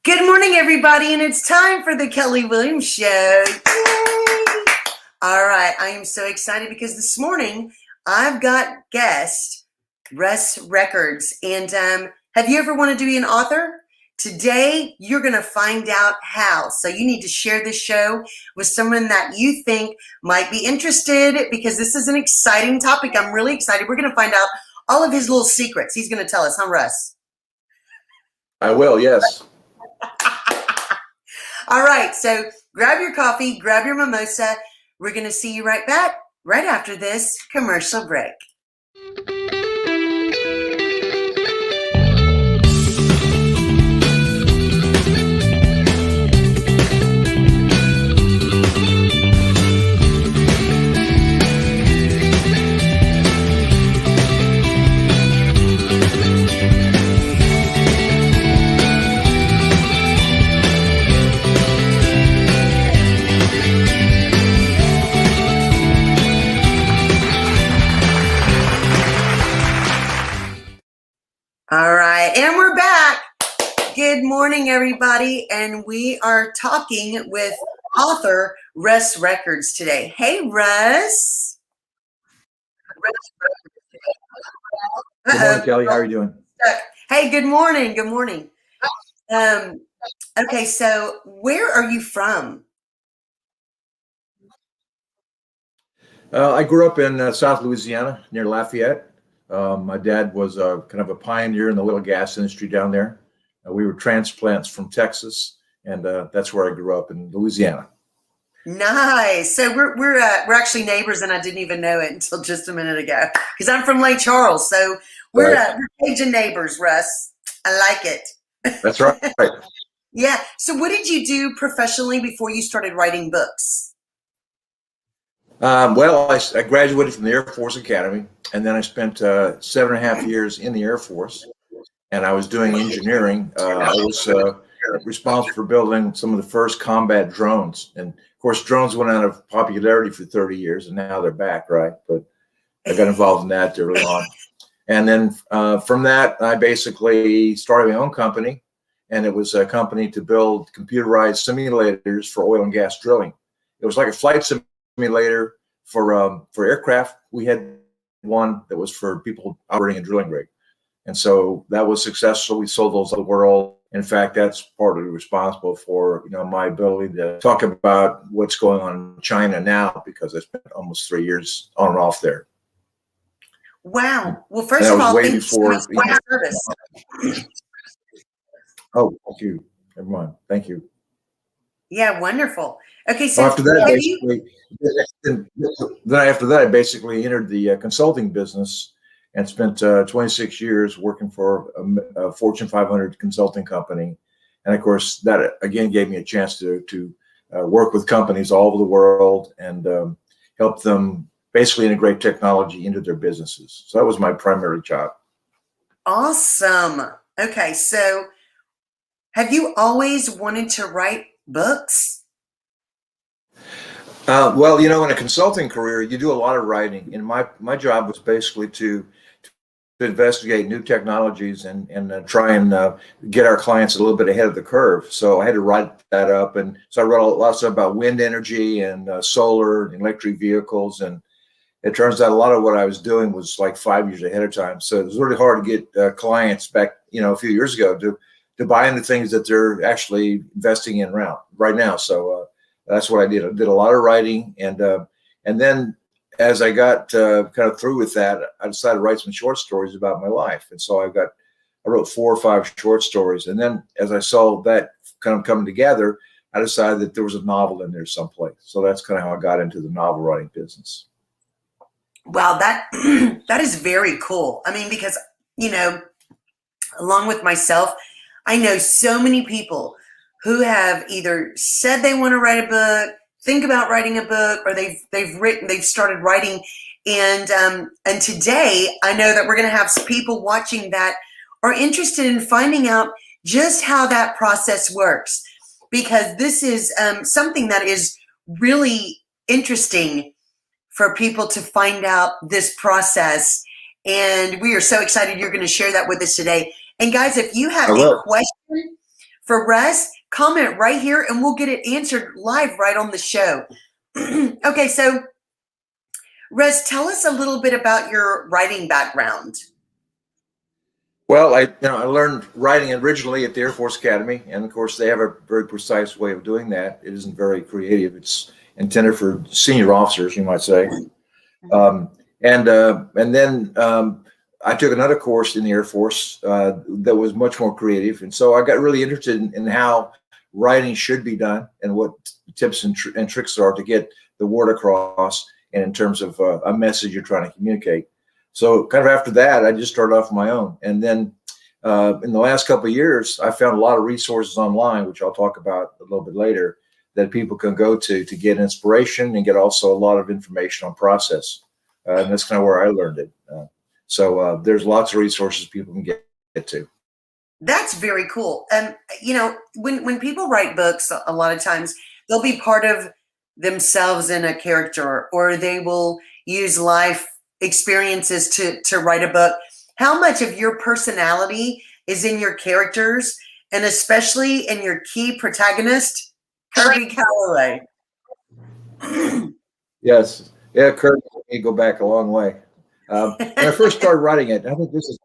Good morning, everybody, and it's time for the Kelly Williams Show. Yay! All right, I am so excited because this morning I've got guest Rus Records. And have you ever wanted to be an author? Today, you're going to find out how. So you need to share this show with someone that you think might be interested because this is an exciting topic. I'm really excited. We're going to find out all of his little secrets. He's going to tell us, huh, Rus? I will, yes. All right, so grab your coffee, grab your mimosa. We're going to see you right back right after this commercial break. All right, and we're back. Good morning, everybody, and we are talking with author Rus Records today. Hey, Rus. Good morning, Kelly. How are you doing? Hey, good morning. Good morning. Okay, so where are you from? I grew up in South Louisiana near Lafayette. My dad was kind of a pioneer in the oil gas industry down there. We were transplants from Texas, and that's where I grew up in Louisiana. Nice. So we're actually neighbors, and I didn't even know it until just a minute ago because I'm from Lake Charles. So we're Cajun neighbors, Rus. I like it. That's right. Yeah. So what did you do professionally before you started writing books? Well, I graduated from the Air Force Academy, and then I spent 7.5 years in the Air Force, and I was doing engineering. I was responsible for building some of the first combat drones. And of course, drones went out of popularity for 30 years, and now they're back, right? But I got involved in that early on. And then from that, I basically started my own company, and it was a company to build computerized simulators for oil and gas drilling. It was like a flight simulator for aircraft. We had one that was for people operating a drilling rig. And so that was successful. We sold those to the world. In fact, that's partly responsible for, my ability to talk about what's going on in China now, because I spent almost 3 years on and off there. Wow. Well, first of all, way thank before you so much for your service. Oh, thank you, everyone. Thank you. Yeah, wonderful. Okay, so after that, I basically entered the consulting business and spent 26 years working for a Fortune 500 consulting company. And of course, that again gave me a chance to work with companies all over the world and help them basically integrate technology into their businesses. So that was my primary job. Awesome. Okay, so have you always wanted to write books? Well, in a consulting career, you do a lot of writing. And my job was basically to investigate new technologies and try and get our clients a little bit ahead of the curve. So I had to write that up. And so I wrote a lot of stuff about wind energy and solar and electric vehicles. And it turns out a lot of what I was doing was like 5 years ahead of time. So it was really hard to get clients back, a few years ago to buy into things that they're actually investing in right now. So that's what I did. I did a lot of writing, and then as I got kind of through with that, I decided to write some short stories about my life. And so I wrote 4 or 5 short stories. And then as I saw that kind of coming together, I decided that there was a novel in there someplace. So that's kind of how I got into the novel writing business. Wow, that is very cool. I mean, because, along with myself, I know so many people who have either said they want to write a book, think about writing a book, or they've started writing. And today I know that we're going to have some people watching that are interested in finding out just how that process works, because this is something that is really interesting for people to find out this process. And we are so excited you're going to share that with us today. And guys, if you have a question for Russ, comment right here and we'll get it answered live right on the show. Okay, so Russ, tell us a little bit about your writing background. Well, I learned writing originally at the Air Force Academy, and of course they have a very precise way of doing that. It isn't very creative. It's intended for senior officers, you might say. And then I took another course in the Air Force that was much more creative, and so I got really interested in how writing should be done and what tips and tricks are to get the word across, and in terms of a message you're trying to communicate. So kind of after that, I just started off on my own. And then in the last couple of years, I found a lot of resources online, which I'll talk about a little bit later, that people can go to get inspiration and get also a lot of information on process. And that's kind of where I learned it. So there's lots of resources people can get to. That's very cool. You know, when people write books, a lot of times they'll be part of themselves in a character, or they will use life experiences to write a book. How much of your personality is in your characters, and especially in your key protagonist, Kirby Calloway? Yes. Yeah, Kirby, you go back a long way. When I first started writing it, I think this is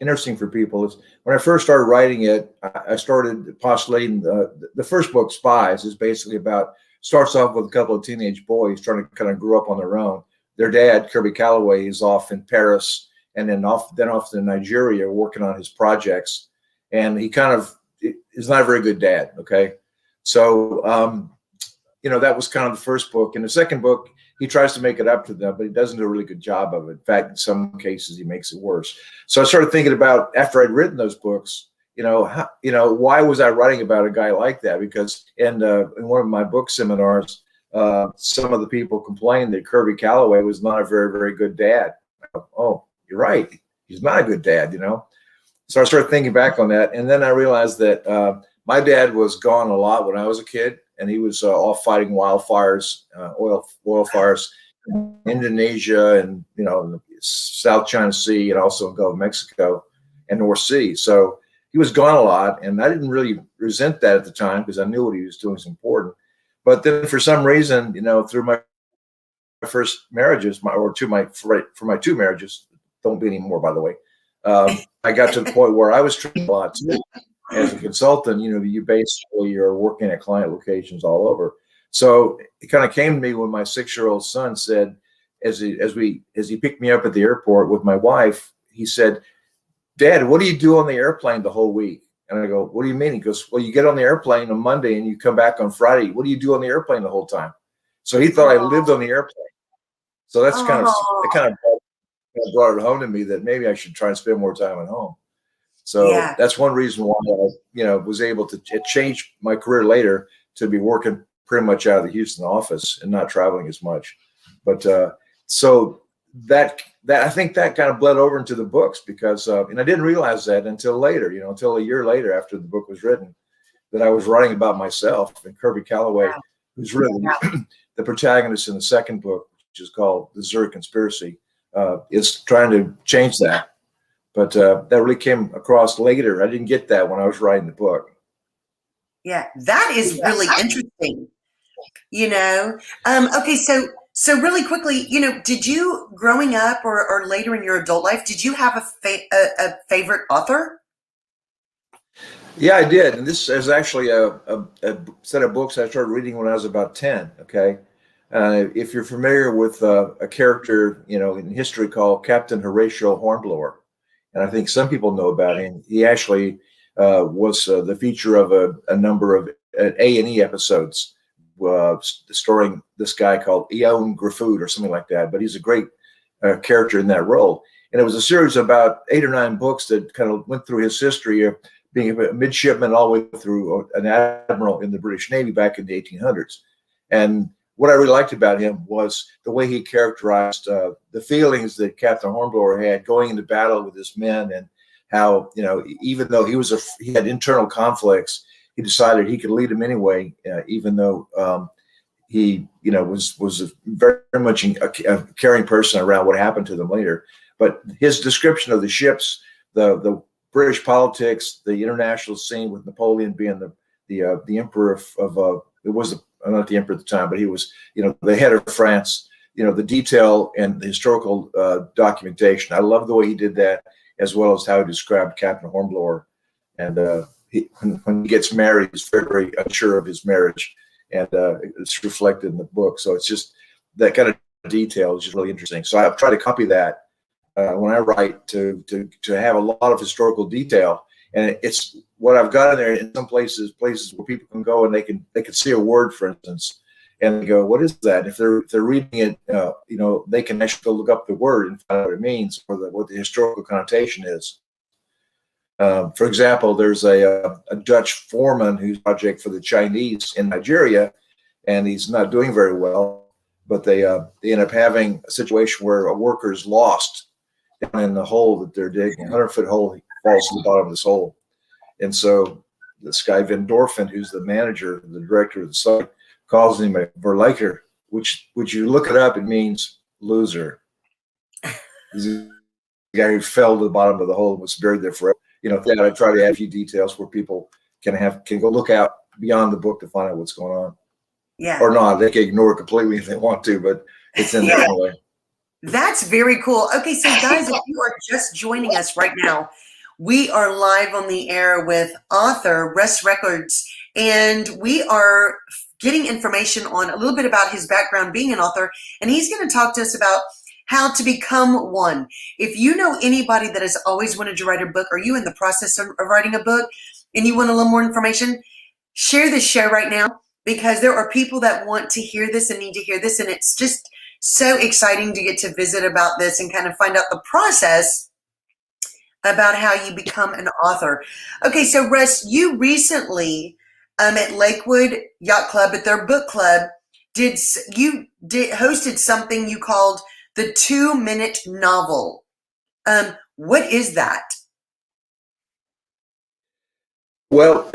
interesting for people, is when I first started writing it, I started postulating the first book, Spies, is basically starts off with a couple of teenage boys trying to kind of grow up on their own. Their dad, Kirby Calloway, is off in Paris and then off to Nigeria working on his projects. And he kind of is not a very good dad. Okay. So, you know, that was kind of the first book. In the second book, he tries to make it up to them, but he doesn't do a really good job of it. In fact, in some cases, he makes it worse. So I started thinking about, after I'd written those books, why was I writing about a guy like that? Because in one of my book seminars, some of the people complained that Kirby Calloway was not a very, very good dad. Oh, you're right. He's not a good dad, you know? So I started thinking back on that. And then I realized that my dad was gone a lot when I was a kid, and he was off fighting wildfires, oil fires in Indonesia and, you know, in the South China Sea, and also in Gulf of Mexico and North Sea. So he was gone a lot, and I didn't really resent that at the time because I knew what he was doing was important. But then for some reason, you know, through my first marriages, for my two marriages, don't be anymore, by the way, I got to the point where I was treated a lot too. As a consultant, you know, you basically are working at client locations all over. So it kind of came to me when my 6-year-old son said, as he picked me up at the airport with my wife, he said, "Dad, what do you do on the airplane the whole week?" And I go, "What do you mean?" He goes, "Well, you get on the airplane on Monday and you come back on Friday. What do you do on the airplane the whole time?" So he thought I lived on the airplane. So that's kind of brought it home to me that maybe I should try and spend more time at home. So Yeah. that's one reason why I, was able to change my career later to be working pretty much out of the Houston office and not traveling as much. But so that I think that kind of bled over into the books because, and I didn't realize that until later, until a year later after the book was written, that I was writing about myself. And Kirby Calloway, who's really the protagonist in the second book, which is called The Zurich Conspiracy, is trying to change that. But that really came across later. I didn't get that when I was writing the book. Yeah, that is really interesting. Okay, so really quickly, did you, growing up or later in your adult life, did you have a favorite author? Yeah, I did. And this is actually a set of books I started reading when I was about 10. Okay. If you're familiar with a character, in history called Captain Horatio Hornblower, and I think some people know about him. He actually was the feature of a number of A&E episodes starring this guy called Eoin Gruffudd or something like that. But he's a great character in that role. And it was a series of about 8 or 9 books that kind of went through his history of being a midshipman all the way through an admiral in the British Navy back in the 1800s. And what I really liked about him was the way he characterized the feelings that Captain Hornblower had going into battle with his men, and how, even though he had internal conflicts, he decided he could lead them anyway, even though he, was very much a caring person around what happened to them later. But his description of the ships, the British politics, the international scene with Napoleon being the emperor of it was not the emperor at the time, but he was, the head of France. The detail and the historical documentation. I love the way he did that, as well as how he described Captain Hornblower. And when he gets married, he's very, very unsure of his marriage, and it's reflected in the book. So it's just that kind of detail is just really interesting. So I've tried to copy that when I write to have a lot of historical detail. And it's what I've got in there in some places where people can go and they can see a word, for instance, and they go, what is that? If they're reading it, they can actually go look up the word and find out what it means, or what the historical connotation is. For example, there's a Dutch foreman who's project for the Chinese in Nigeria, and he's not doing very well. But they end up having a situation where a worker is lost down in the hole that they're digging, 100-foot hole. He falls to the bottom of this hole, and so this guy Van Dorfen, who's the manager, the director of the site, calls him a verliker, which you look it up, it means loser. He's a guy who fell to the bottom of the hole and was buried there forever. I try to add a few details where people can go look out beyond the book to find out what's going on. Yeah. Or not. They can ignore it completely if they want to, but it's in there anyway. That's very cool. Okay, so guys, if you are just joining us right now, we are live on the air with author Rus Records, and we are getting information on a little bit about his background being an author, and he's going to talk to us about how to become one. If you know anybody that has always wanted to write a book, or you in the process of writing a book and you want a little more information, share this show right now, because there are people that want to hear this and need to hear this, and it's just so exciting to get to visit about this and kind of find out the process about how you become an author. Okay, so Rus, you recently at Lakewood Yacht Club, at their book club, hosted something you called the 2-minute novel. What is that? Well,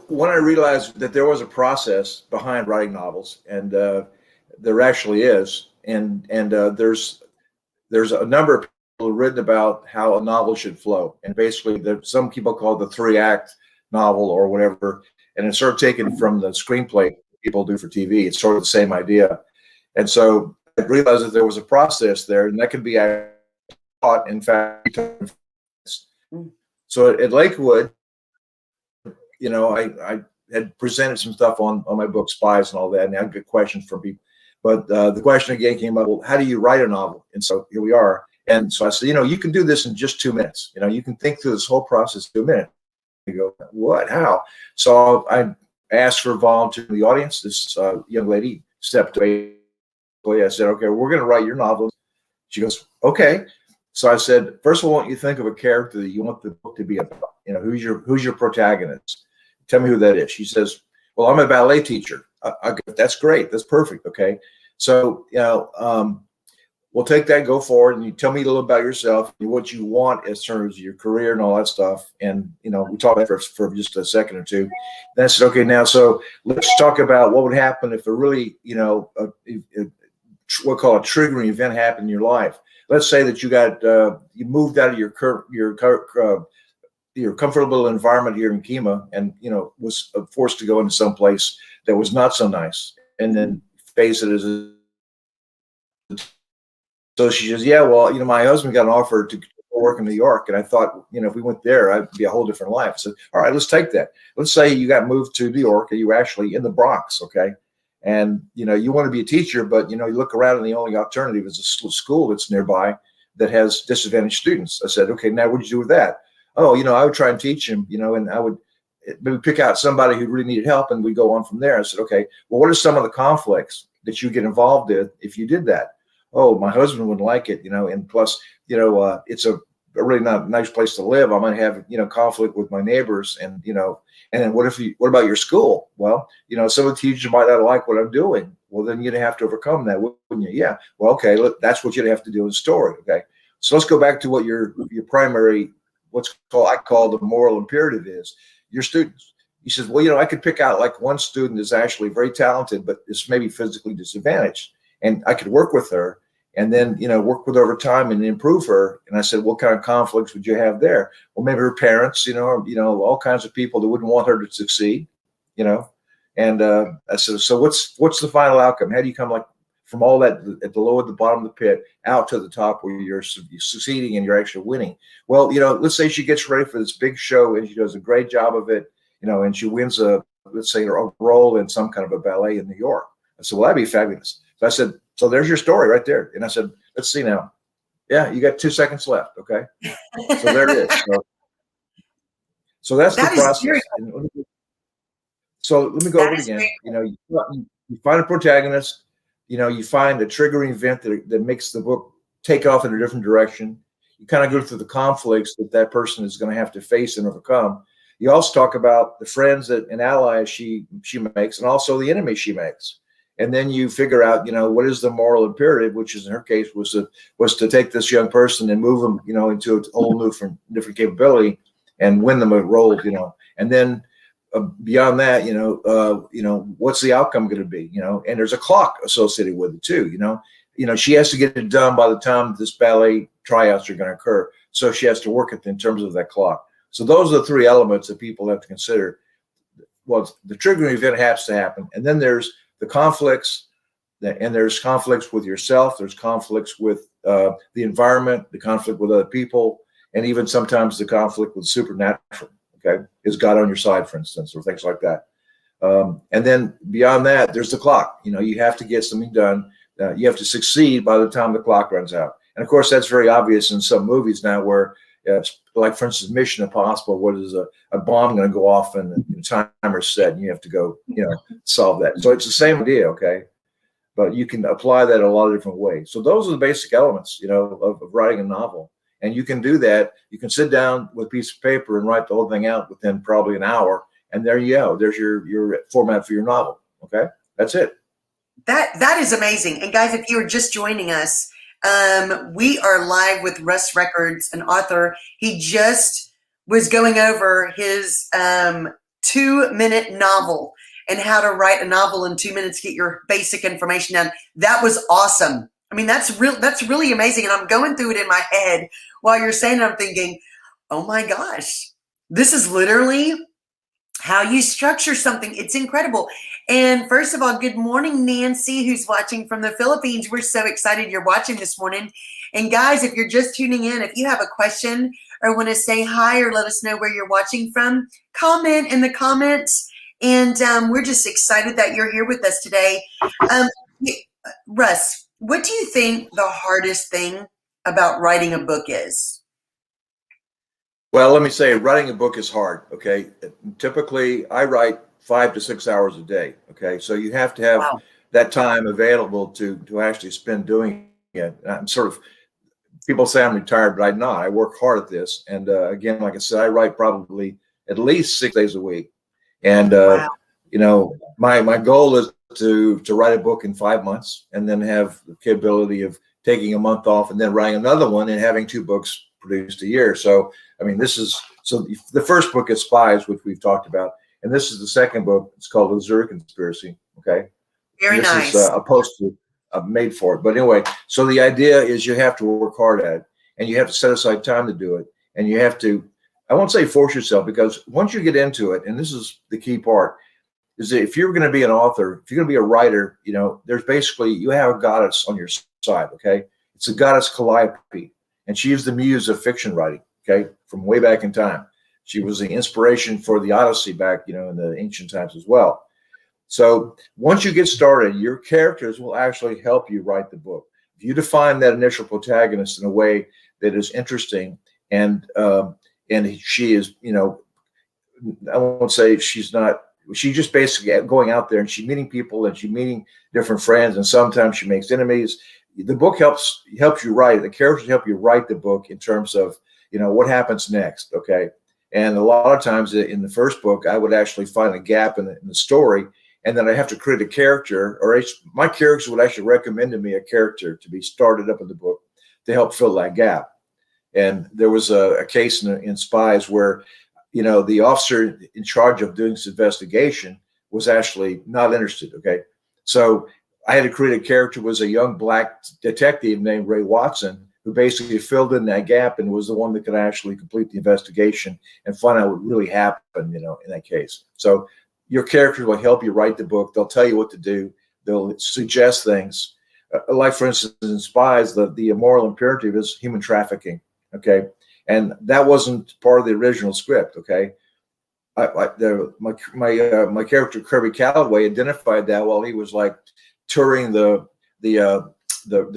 when I realized that there was a process behind writing novels, and there actually is, and there's a number of people who've written about how a novel should flow, and basically some people call it the 3-act novel or whatever, and it's sort of taken from the screenplay people do for TV. It's sort of the same idea, and so I realized that there was a process there, and that could be taught. In fact, so at Lakewood, I had presented some stuff on my book Spies and all that, and I get questions from people. But the question again came up, well, how do you write a novel? And so here we are. And so I said, you can do this in just 2 minutes. You can think through this whole process in 2 minutes. You go, what? How? So I asked for a volunteer in the audience. This young lady stepped away. I said, okay, we're going to write your novel. She goes, okay. So I said, first of all, I want you to think of a character that you want the book to be about. Who's your protagonist? Tell me who that is. She says, well, I'm a ballet teacher. That's great. That's perfect. Okay. So, we'll take that, go forward, and you tell me a little about yourself, what you want as terms of your career and all that stuff. And, we talked about it for just a second or two. Then I said, okay, now, so let's talk about what would happen if a really, what we call a triggering event happened in your life. Let's say that you moved out of your comfortable environment here in Kima, and was forced to go into some place that was not so nice, and then face it as a. So she says, yeah, well, my husband got an offer to work in New York, and I thought, if we went there, I'd be a whole different life. So, all right, let's take that. Let's say you got moved to New York, and you were actually in the Bronx, okay, and you want to be a teacher, but you look around, and the only alternative is a school that's nearby that has disadvantaged students. I said, okay, now what'd you do with that? Oh, I would try and teach him, and I would maybe pick out somebody who really needed help, and we go on from there. I said, okay, well, what are some of the conflicts that you get involved in if you did that? Oh, my husband wouldn't like it, and plus, it's a really not nice place to live. I might have, conflict with my neighbors, and then what about your school? Well, some of the teachers might not like what I'm doing. Well, then you'd have to overcome that, wouldn't you? Yeah. Well, okay, look, that's what you'd have to do in the story. Okay. So let's go back to what your primary, I call the moral imperative is, your students. He says, well, I could pick out like one student is actually very talented, but is maybe physically disadvantaged, and I could work with her, and then, work with her over time and improve her. And I said, what kind of conflicts would you have there? Well, maybe her parents, or, all kinds of people that wouldn't want her to succeed, and I said, so what's the final outcome? How do you come from all that at the low at the bottom of the pit out to the top where you're succeeding and you're actually winning? Well, let's say she gets ready for this big show and she does a great job of it, and she wins let's say a role in some kind of a ballet in New York. I said, well, that'd be fabulous. So I said, so there's your story right there. And I said, let's see now. Yeah, you got 2 seconds left. Okay. So there it is. So that's the process. So let me go over it again. You find a protagonist, you find a triggering event that makes the book take off in a different direction. You kind of go through the conflicts that person is going to have to face and overcome. You also talk about the friends and allies she makes, and also the enemies she makes. And then you figure out, what is the moral imperative, which is in her case was to take this young person and move them, into a whole new different capability and win them a role, and then beyond that, what's the outcome going to be, and there's a clock associated with it too, she has to get it done by the time this ballet tryouts are going to occur. So she has to work it in terms of that clock. So those are the three elements that people have to consider. Well, the triggering event has to happen. And then there's the conflicts, and there's conflicts with yourself. There's conflicts with the environment, the conflict with other people, and even sometimes the conflict with supernatural. Okay, is God on your side, for instance, or things like that. And then beyond that, there's the clock. You have to get something done. You have to succeed by the time the clock runs out. And of course, that's very obvious in some movies now, where, like for instance, Mission Impossible, what is a bomb going to go off and the timer's set, and you have to go, solve that. So it's the same idea, okay? But you can apply that a lot of different ways. So those are the basic elements, of writing a novel. And you can do that. You can sit down with a piece of paper and write the whole thing out within probably an hour. And there you go. There's your format for your novel. Okay, that's it. That is amazing. And guys, if you are just joining us, we are live with Rus Records, an author. He just was going over his 2-minute novel and how to write a novel in 2 minutes, get your basic information down. That was awesome. I mean, that's really amazing. And I'm going through it in my head while you're saying it. I'm thinking, oh my gosh, this is literally how you structure something. It's incredible. And first of all, good morning, Nancy, who's watching from the Philippines. We're so excited you're watching this morning. And guys, if you're just tuning in, if you have a question or want to say hi or let us know where you're watching from, comment in the comments. And we're just excited that you're here with us today. Rus, what do you think the hardest thing about writing a book is? Well, let me say, writing a book is hard, okay? Typically, I write 5 to 6 hours a day, okay? So you have to have that time available to actually spend doing it. I'm people say I'm retired, but I'm not. I work hard at this. And again, like I said, I write probably at least 6 days a week. And, my goal is to write a book in 5 months and then have the capability of taking a month off and then writing another one and having 2 books produced a year. So, I mean, the first book is Spies, which we've talked about. And this is the second book. It's called The Zurich Conspiracy. Okay. Very nice. This is a poster made for it. But anyway, so the idea is you have to work hard at it and you have to set aside time to do it. And you have to, I won't say force yourself, because once you get into it, and this is the key part, is that if you're going to be an author, if you're going to be a writer, there's basically, you have a goddess on your side. Okay. It's a goddess Calliope, and she is the muse of fiction writing. Okay. From way back in time. She was the inspiration for the Odyssey back, in the ancient times as well. So once you get started, your characters will actually help you write the book. If you define that initial protagonist in a way that is interesting, and she is, I won't say she's just basically going out there and she's meeting people and she's meeting different friends, and sometimes she makes enemies. The book helps you write. The characters help you write the book in terms of, what happens next. Okay. And a lot of times in the first book, I would actually find a gap in the story, and then I have to create a character, or my characters would actually recommend to me a character to be started up in the book to help fill that gap. And there was a case in Spies where, the officer in charge of doing this investigation was actually not interested. Okay. So I had to create a character who was a young black detective named Ray Watson, who basically filled in that gap and was the one that could actually complete the investigation and find out what really happened, in that case. So your characters will help you write the book. They'll tell you what to do. They'll suggest things. Like, for instance, in Spies, the moral imperative is human trafficking. Okay. And that wasn't part of the original script. Okay. My character Kirby Calloway identified that while he was like touring the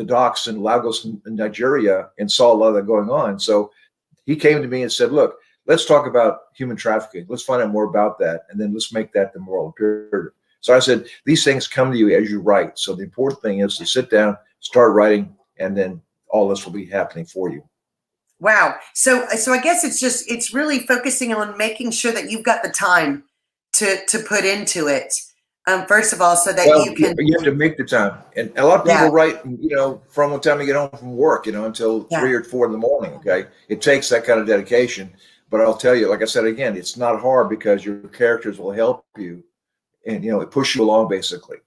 docks in Lagos, in Nigeria, and saw a lot of that going on. So he came to me and said, "Look, let's talk about human trafficking. Let's find out more about that, and then let's make that the moral imperative." So I said, these things come to you as you write. So the important thing is to sit down, start writing, and then all this will be happening for you. Wow. So I guess it's really focusing on making sure that you've got the time to put into it. First of all, so that you can. You have to make the time, and a lot of people write, from the time they get home from work, until 3 or 4 in the morning. Okay, it takes that kind of dedication. But I'll tell you, like I said again, it's not hard because your characters will help you, and it push you along basically.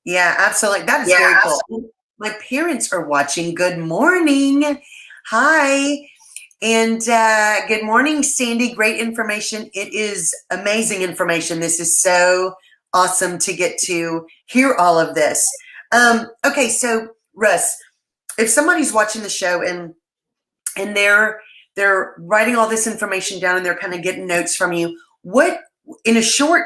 Yeah, absolutely. That is very cool. My parents are watching. Good morning. Hi. And good morning, Sandy. Great information. It is amazing information. This is so awesome to get to hear all of this. Okay, so Russ, if somebody's watching the show and they're writing all this information down and they're kind of getting notes from you, what in a short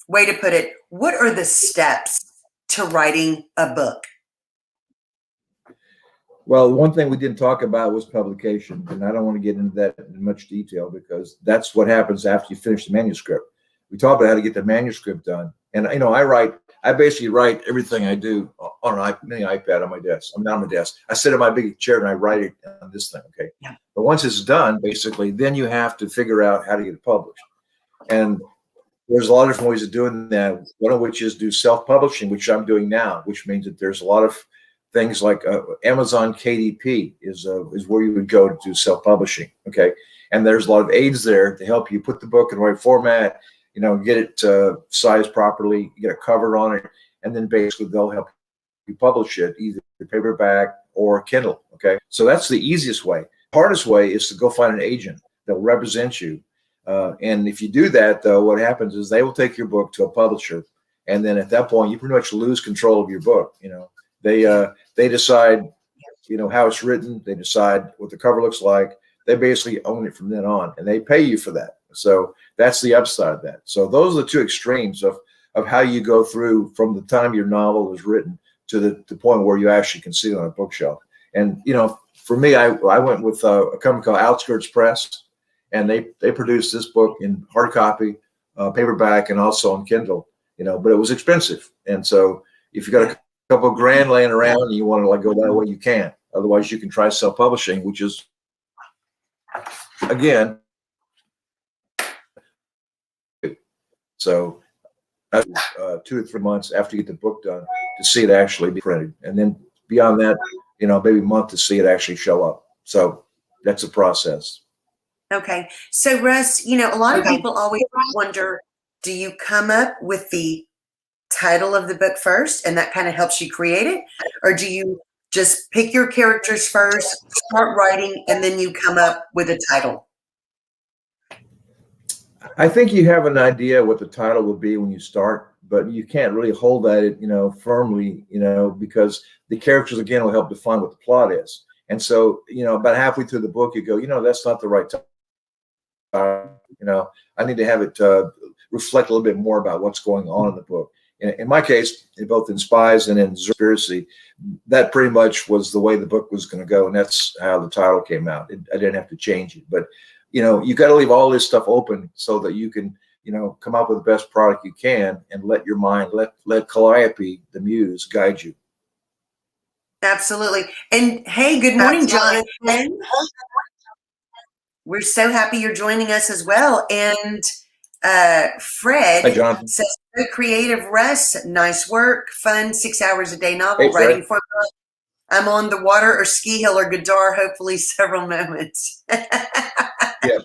way to put it, what are the steps to writing a book? Well, one thing we didn't talk about was publication, and I don't want to get into that in much detail because that's what happens after you finish the manuscript. We talked about how to get the manuscript done, and I basically write everything I do on an iPad on my desk. I'm not on my desk. I sit in my big chair and I write it on this thing. Okay, yeah. But once it's done, basically, then you have to figure out how to get it published, and there's a lot of different ways of doing that. One of which is do self-publishing, which I'm doing now, which means that there's a lot of things like Amazon KDP is where you would go to do self-publishing. Okay, and there's a lot of aids there to help you put the book in the right format, get it sized properly, get a cover on it, and then basically they'll help you publish it either paperback or Kindle. Okay, so that's the easiest way. The hardest way is to go find an agent that will represent you. And if you do that, though, what happens is they will take your book to a publisher, and then at that point, you pretty much lose control of your book. They decide, how it's written. They decide what the cover looks like. They basically own it from then on, and they pay you for that. So that's the upside of that. So those are the two extremes of how you go through from the time your novel is written to the point where you actually can see it on a bookshelf. And for me, I went with a company called Outskirts Press. And they produced this book in hard copy, paperback, and also on Kindle. But it was expensive, and so if you got a couple of grand laying around and you want to go that way, you can. Otherwise, you can try self-publishing, which is again. So 2 or 3 months after you get the book done to see it actually be printed, and then beyond that, maybe a month to see it actually show up. So that's a process. Okay. So Russ, a lot of people always wonder, do you come up with the title of the book first and that kind of helps you create it? Or do you just pick your characters first, start writing, and then you come up with a title? I think you have an idea what the title will be when you start, but you can't really hold at it, firmly, because the characters, again, will help define what the plot is. And so, about halfway through the book, you go, that's not the right time. I need to have it reflect a little bit more about what's going on in the book. In my case, both in Spies and in Conspiracy, that pretty much was the way the book was going to go, and that's how the title came out. I didn't have to change it, but you got to leave all this stuff open so that you can come up with the best product you can, and let your mind, let Calliope, the muse, guide you. Absolutely. And hey, good morning, Jonathan. We're so happy you're joining us as well. And Fred says, very creative, Russ. Nice work. Fun 6 hours a day novel writing for me. I'm on the water or ski hill or guitar, hopefully several moments. Yeah.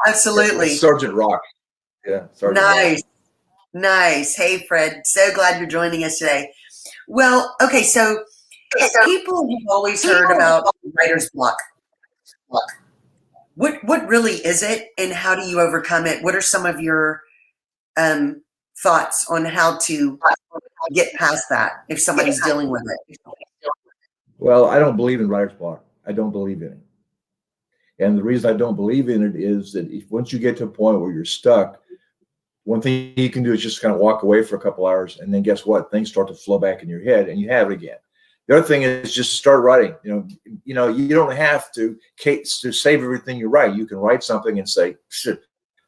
Absolutely. Sergeant Rock. Yeah. Sergeant nice. Rock. Nice. Hey, Fred. So glad you're joining us today. Well, okay, so people have always heard about writer's block. What really is it, and how do you overcome it? What are some of your um, thoughts on how to get past that if somebody's dealing with it? Well, I don't believe in writer's block. I don't believe in it. And the reason I don't believe in it is that if once you get to a point where you're stuck, one thing you can do is just kind of walk away for a couple hours, and then guess what? Things start to flow back in your head, and you have it again. The other thing is just start writing. You don't have to save everything you write. You can write something and say, "Shit,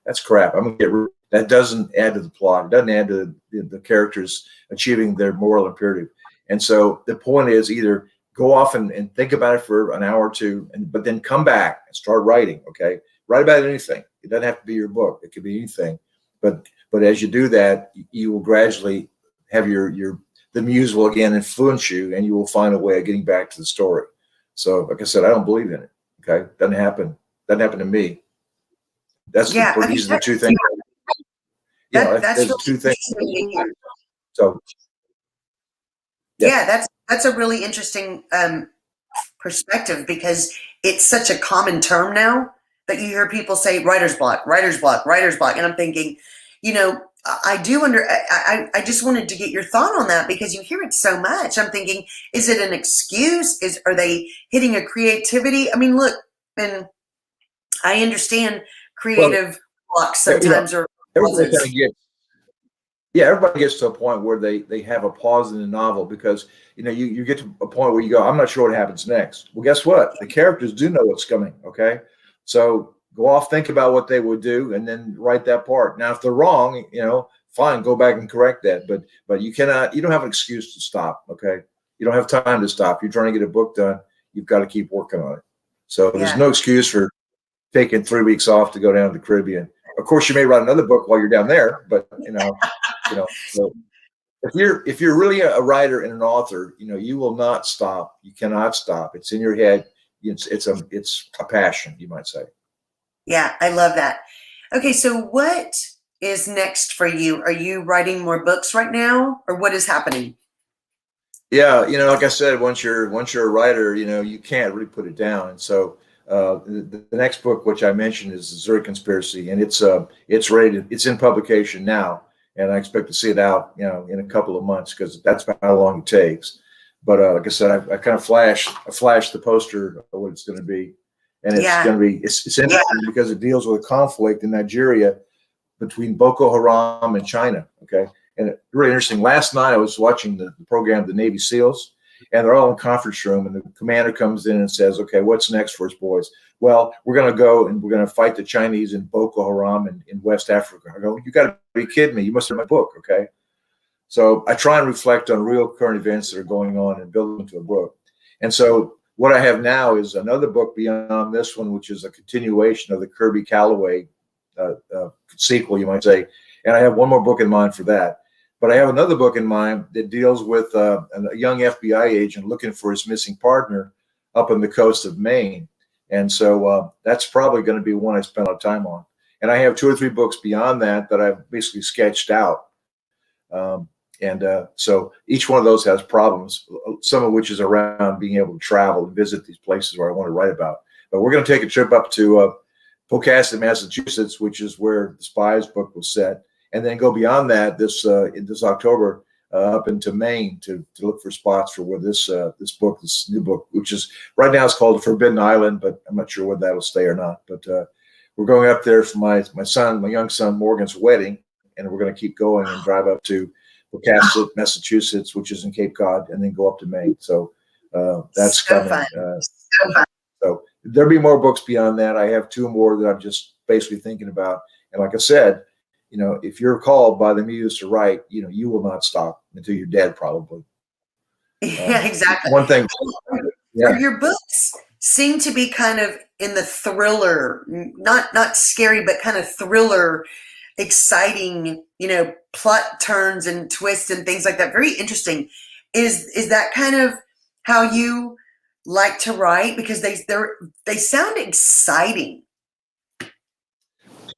that's crap. I'm gonna get rid of it." That doesn't add to the plot. It doesn't add to the characters achieving their moral imperative. And so the point is either go off and think about it for an hour or two, but then come back and start writing. Okay, write about anything. It doesn't have to be your book. It could be anything. But as you do that, you will gradually have the muse will again influence you, and you will find a way of getting back to the story. So, like I said, I don't believe in it. Okay, doesn't happen. Doesn't happen to me. These are the two things. That's there's two things. really, So, yeah, that's a really interesting perspective, because it's such a common term now that you hear people say writer's block, writer's block, writer's block. And I'm thinking, I just wanted to get your thought on that, because you hear it so much. I'm thinking, is it an excuse? Are they hitting a creativity? I mean, look, and I understand creative blocks sometimes are everybody kind of everybody gets to a point where they have a pause in the novel, because you get to a point where you go, I'm not sure what happens next. Well, guess what? The characters do know what's coming. Okay, so go off, think about what they would do, and then write that part. Now, if they're wrong, fine, go back and correct that. But you don't have an excuse to stop. Okay, you don't have time to stop. You're trying to get a book done. You've got to keep working on it. So there's no excuse for taking 3 weeks off to go down to the Caribbean. Of course, you may write another book while you're down there, but so if you're really a writer and an author, you will not stop. You cannot stop. It's in your head. It's a passion, you might say. Yeah, I love that. Okay, so what is next for you? Are you writing more books right now, or what is happening? Yeah, like I said, once you're a writer, you can't really put it down. And so the next book, which I mentioned, is the Zurich Conspiracy, and it's ready. It's in publication now, and I expect to see it out, in a couple of months, because that's how long it takes. But like I said, I kind of flashed the poster of what it's going to be, and it's going to be it's interesting because it deals with a conflict in Nigeria between Boko Haram and China. Okay, and it's really interesting. Last night I was watching the program, the Navy SEALs, and they're all in the conference room, and the commander comes in and says, "Okay, what's next for us, boys?" "Well, we're going to go and we're going to fight the Chinese in Boko Haram in West Africa." I go, "You got to be kidding me! You must have read my book." Okay, so I try and reflect on real current events that are going on and build them into a book. And so what I have now is another book beyond this one, which is a continuation of the Kirby Calloway sequel, you might say. And I have one more book in mind for that. But I have another book in mind that deals with a young FBI agent looking for his missing partner up on the coast of Maine. And so that's probably going to be one I spend a lot of time on. And I have 2 or 3 books beyond that I've basically sketched out. So each one of those has problems, some of which is around being able to travel and visit these places where I want to write about. But we're going to take a trip up to Pocasset, Massachusetts, which is where the Spies book was set, and then go beyond that this October up into Maine to look for spots for where this new book, which is right now it's called The Forbidden Island, but I'm not sure whether that'll stay or not. But we're going up there for my young son Morgan's wedding, and we're going to keep going and drive up to Pocasset, Massachusetts, which is in Cape Cod, and then go up to Maine. So that's So coming. fun. So there'll be more books beyond that. I have 2 more that I'm just basically thinking about. And like I said, if you're called by the muse to write, you will not stop until you're dead, probably. Yeah, exactly. One thing. Yeah. Your books seem to be kind of in the thriller, not scary, but kind of thriller, exciting, plot turns and twists and things like that. Very interesting. Is that kind of how you like to write? Because they sound exciting.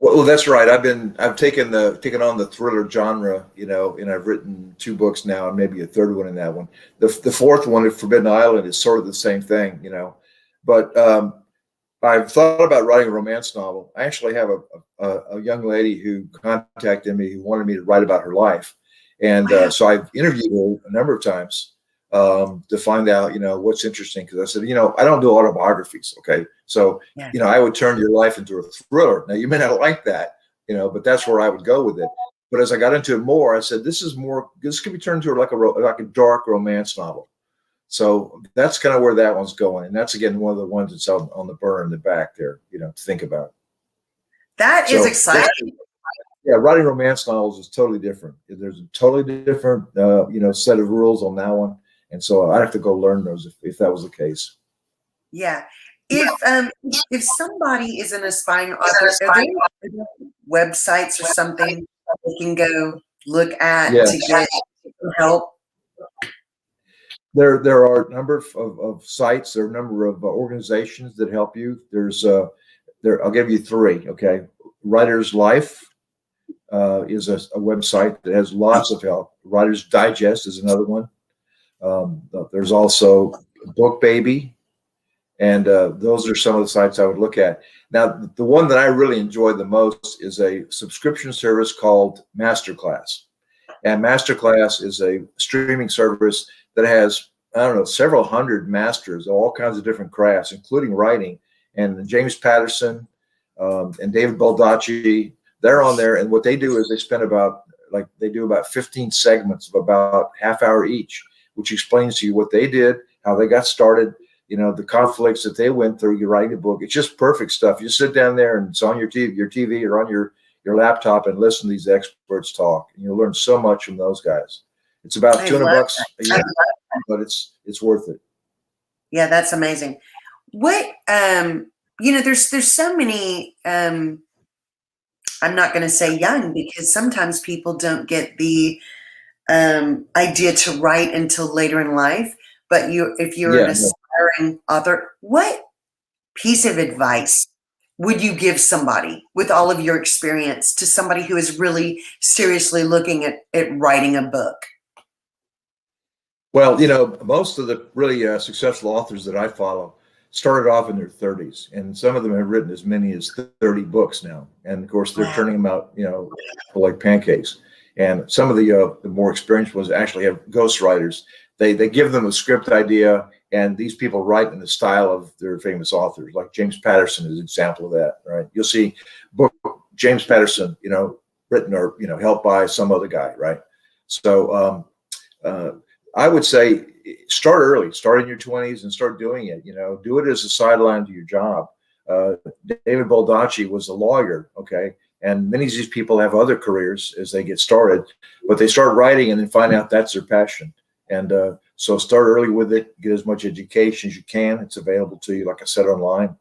Well, that's right. I've taken on the thriller genre, and I've written 2 books now, and maybe a third one in that one. The fourth one, Forbidden Island, is sort of the same thing. But I've thought about writing a romance novel. I actually have a young lady who contacted me who wanted me to write about her life, and Wow. so I've interviewed her a number of times to find out, what's interesting. Because I said, I don't do autobiographies. Okay, so Yeah. I would turn your life into a thriller. Now you may not like that, but that's where I would go with it. But as I got into it more, I said, this could be turned into like a dark romance novel. So that's kind of where that one's going. And that's, again, one of the ones that's on the burner in the back there, to think about. That is So exciting. yeah, writing romance novels is totally different. There's a totally different, set of rules on that one. And so I'd have to go learn those if that was the case. Yeah. If somebody is an aspiring author, are there websites or something they can go look at Yeah. to get help? There are a number of sites. There are a number of organizations that help you. I'll give you 3. Okay, Writer's Life is a website that has lots of help. Writer's Digest is another one. There's also Book Baby, and those are some of the sites I would look at. Now, the one that I really enjoy the most is a subscription service called Masterclass. And Masterclass is a streaming service that has, I don't know, several hundred masters of all kinds of different crafts, including writing. And James Patterson and David Baldacci, they're on there. And what they do is they do about 15 segments of about half hour each, which explains to you what they did, how they got started, the conflicts that they went through. You're writing a book. It's just perfect stuff. You sit down there and it's on your TV or on your laptop and listen to these experts talk, and you'll learn so much from those guys. It's about $200 a year, but it's worth it. Yeah, that's amazing. What there's so many. I'm not going to say young, because sometimes people don't get the idea to write until later in life. But if you're an aspiring author, what piece of advice would you give somebody with all of your experience to somebody who is really seriously looking at writing a book? Well, most of the really successful authors that I follow started off in their 30s, and some of them have written as many as 30 books now. And of course, they're turning them out, like pancakes. And some of the more experienced ones actually have ghostwriters. They give them a script idea, and these people write in the style of their famous authors. Like James Patterson is an example of that, right? You'll see book James Patterson, written or helped by some other guy, right? So I would say start early, start in your 20s and start doing it. Do it as a sideline to your job. David Baldacci was a lawyer, okay? And many of these people have other careers as they get started, but they start writing and then find out that's their passion. And so start early with it, get as much education as you can. It's available to you, like I said, online,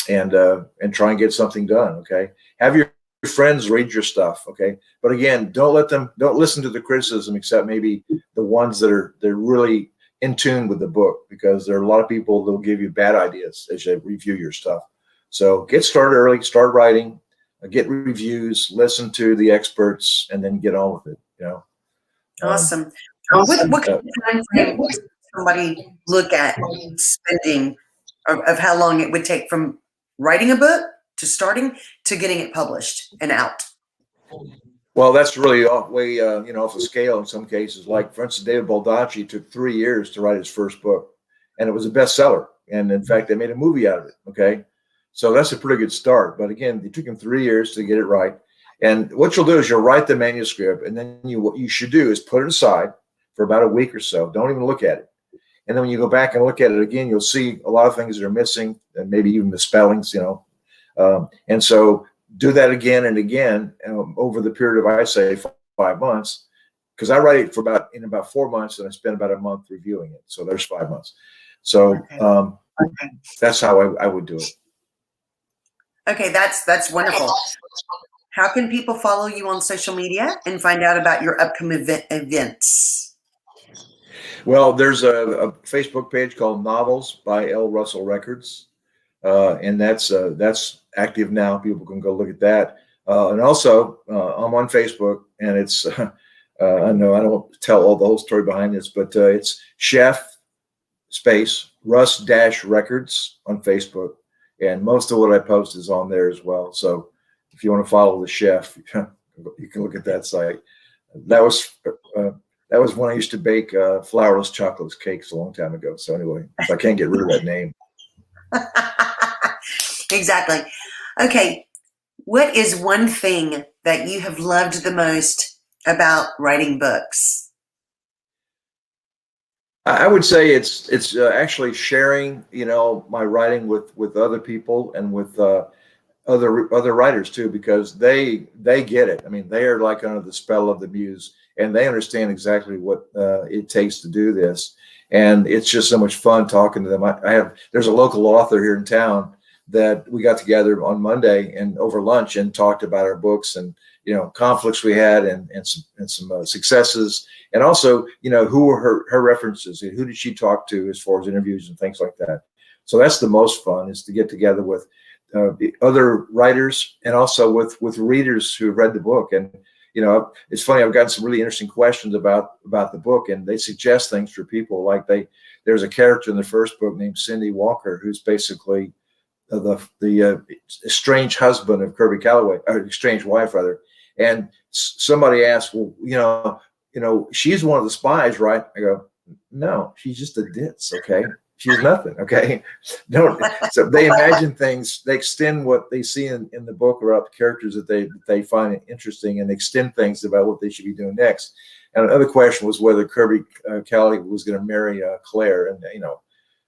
and try and get something done, okay? Have your friends read your stuff, okay? But again, don't listen to the criticism, except maybe the ones they're really in tune with the book, because there are a lot of people that will give you bad ideas as they review your stuff. So get started early, start writing, get reviews, listen to the experts, and then get on with it. Awesome. What kind of time frame would somebody look at spending, of how long it would take from writing a book to starting to getting it published and out? Well, that's really way off the scale in some cases. Like, for instance, David Baldacci took 3 years to write his first book, and it was a bestseller. And in fact, they made a movie out of it. Okay, so that's a pretty good start. But again, it took him 3 years to get it right. And what you'll do is you'll write the manuscript, and then what you should do is put it aside for about a week or so. Don't even look at it. And then when you go back and look at it again, you'll see a lot of things that are missing, and maybe even misspellings. And so do that again and again over the period of, I say, 5 months, because I write it for about 4 months, and I spend about a month reviewing it. So there's 5 months. So that's how I would do it. Okay, that's wonderful. How can people follow you on social media and find out about your upcoming events? Well, there's a Facebook page called Novels by Rrussell Records. and that's active now. People can go look at that. And also, I'm on Facebook, and it's I know I don't tell all the whole story behind this, but it's Chef space Rus Records on Facebook, and most of what I post is on there as well. So if you want to follow the chef, you can look at that site. That was when I used to bake flourless chocolate cakes a long time ago. So anyway, so I can't get rid of that name. Exactly. Okay. What is one thing that you have loved the most about writing books? I would say it's actually sharing, my writing with other people and with other writers too, because they get it. I mean, they are like under the spell of the muse, and they understand exactly what it takes to do this. And it's just so much fun talking to them. There's a local author here in town that we got together on Monday and over lunch and talked about our books and conflicts we had and some successes, and also who were her references and who did she talk to as far as interviews and things like that. So that's the most fun, is to get together with other writers and also with readers who read the book. And it's funny, I've gotten some really interesting questions about the book, and they suggest things for people. Like there's a character in the first book named Cindy Walker, who's basically the estranged husband of Kirby Calloway, or estranged wife rather. And somebody asked, well, she's one of the spies, right? I go, no, she's just a ditz. Okay. She's nothing. Okay. So they imagine things, they extend what they see in the book about the characters that they find interesting, and extend things about what they should be doing next. And another question was whether Kirby Calloway was going to marry Claire. And,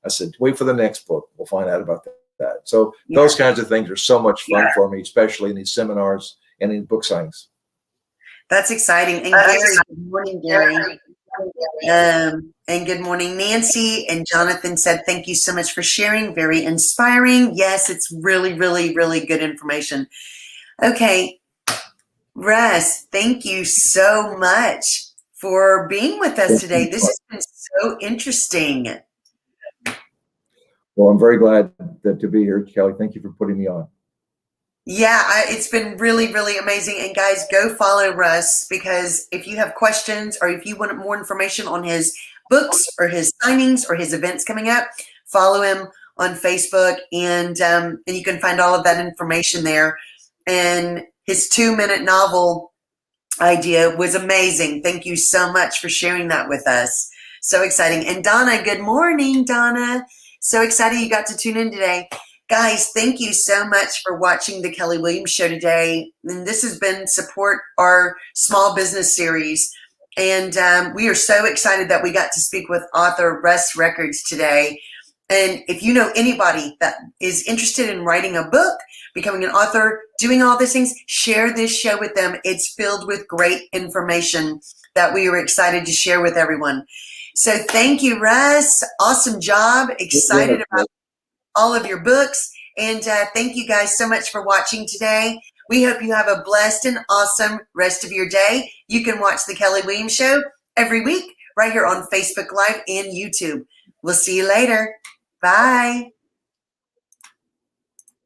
I said, wait for the next book. We'll find out about that. So those kinds of things are so much fun for me, especially in these seminars and in book signings. That's exciting. And Gary, good morning, Gary. And good morning, Nancy. And Jonathan said, thank you so much for sharing. Very inspiring. Yes, it's really, really, really good information. Okay, Russ, thank you so much for being with us today. This has been so interesting. Well, I'm very glad to be here, Kelly. Thank you for putting me on. Yeah, it's been really, really amazing. And guys, go follow Russ, because if you have questions or if you want more information on his books or his signings or his events coming up, follow him on Facebook, and you can find all of that information there. And his 2-minute novel idea was amazing. Thank you so much for sharing that with us. So exciting. And Donna, good morning, Donna. So excited you got to tune in today. Guys, thank you so much for watching the Kelly Williams Show today. And this has been Support Our Small Business series. And we are so excited that we got to speak with author Rus Records today. And if you know anybody that is interested in writing a book, becoming an author, doing all these things, share this show with them. It's filled with great information that we are excited to share with everyone. So thank you, Russ. Awesome job. Excited about all of your books. And thank you guys so much for watching today. We hope you have a blessed and awesome rest of your day. You can watch the Kelly Williams Show every week right here on Facebook Live and YouTube. We'll see you later. Bye.